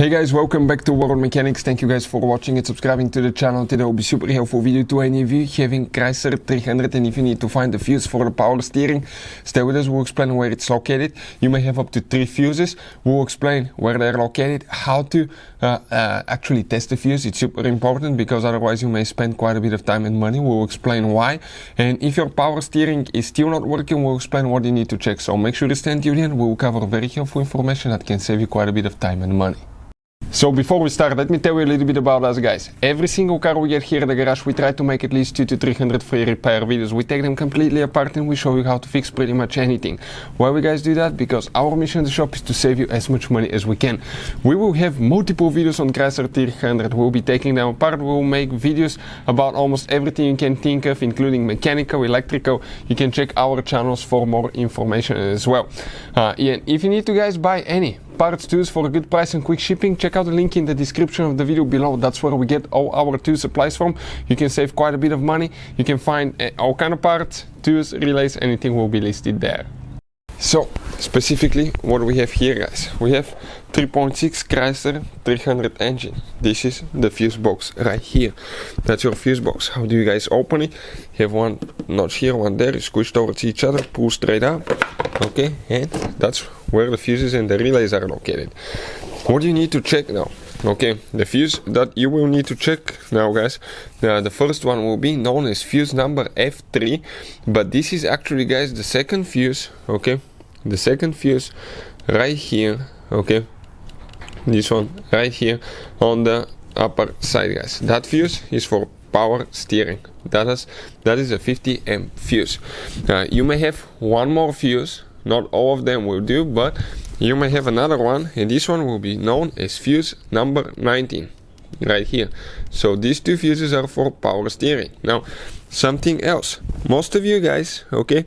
Hey guys, welcome back to World Mechanics. Thank you guys for watching and subscribing to the channel. Today will be super helpful video to any of you having Chrysler 300, and if you need to find the fuse for the power steering, stay with us. We'll explain where it's located. You may have up to 3 fuses. We'll explain where they're located, how to actually test the fuse. It's super important because otherwise you may spend quite a bit of time and money. We'll explain why, and if your power steering is still not working, we'll explain what you need to check. So make sure to stay tuned in. We'll cover very helpful information that can save you quite a bit of time and money. So before we start, let me tell you a little bit about us, guys. Every single car we get here at the garage, we try to make at least 200 to 300 free repair videos. We take them completely apart and we show you how to fix pretty much anything. Why we guys do that? Because our mission in the shop is to save you as much money as we can. We will have multiple videos on Chrysler 300. We'll be taking them apart. We'll make videos about almost everything you can think of, including mechanical, electrical. You can check our channels for more information as well. And if you need to, guys, buy any parts, tools for a good price and quick shipping, check out the link in the description of the video below. That's where we get all our tool supplies from. You can save quite a bit of money. You can find all kind of parts, tools, relays, anything will be listed there. So specifically what do we have here, guys? We have 3.6 Chrysler 300 engine. This is the fuse box right here. That's your fuse box. How do you guys open it? You have one notch here, one there. You squish towards each other, pull straight up. Okay, and that's where the fuses and the relays are located. What do you need to check now? Okay, the fuse that you will need to check now, guys, the first one will be known as fuse number F3, but this is actually, guys, the second fuse. Okay, the second fuse right here. Okay, this one right here on the upper side, guys. That fuse is for power steering. That is a 50 amp fuse. You may have one more fuse. Not all of them will do, but you may have another one, and this one will be known as fuse number 19 right here. So these two fuses are for power steering. Now something else, most of you guys, okay,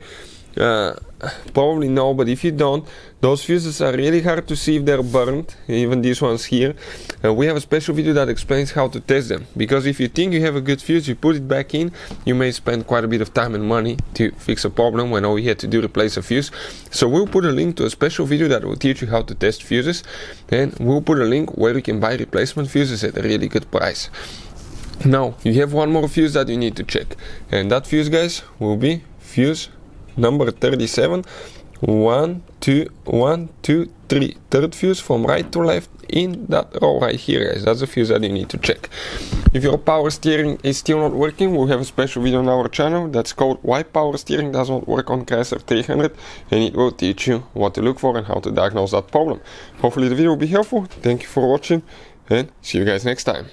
probably know, but if you don't, those fuses are really hard to see if they're burned, even these ones here. We have a special video that explains how to test them, because if you think you have a good fuse, you put it back in, you may spend quite a bit of time and money to fix a problem when all you had to do is replace a fuse. So we'll put a link to a special video that will teach you how to test fuses, and we'll put a link where you can buy replacement fuses at a really good price. Now you have one more fuse that you need to check, and that fuse, guys, will be fuse number 37. 1, 2, 1, 2, 3. Third fuse from right to left in that row right here, guys. That's the fuse that you need to check. If your power steering is still not working, we'll have a special video on our channel that's called Why Power Steering Does Not Work on Chrysler 300, and it will teach you what to look for and how to diagnose that problem. Hopefully the video will be helpful. Thank you for watching, and see you guys next time.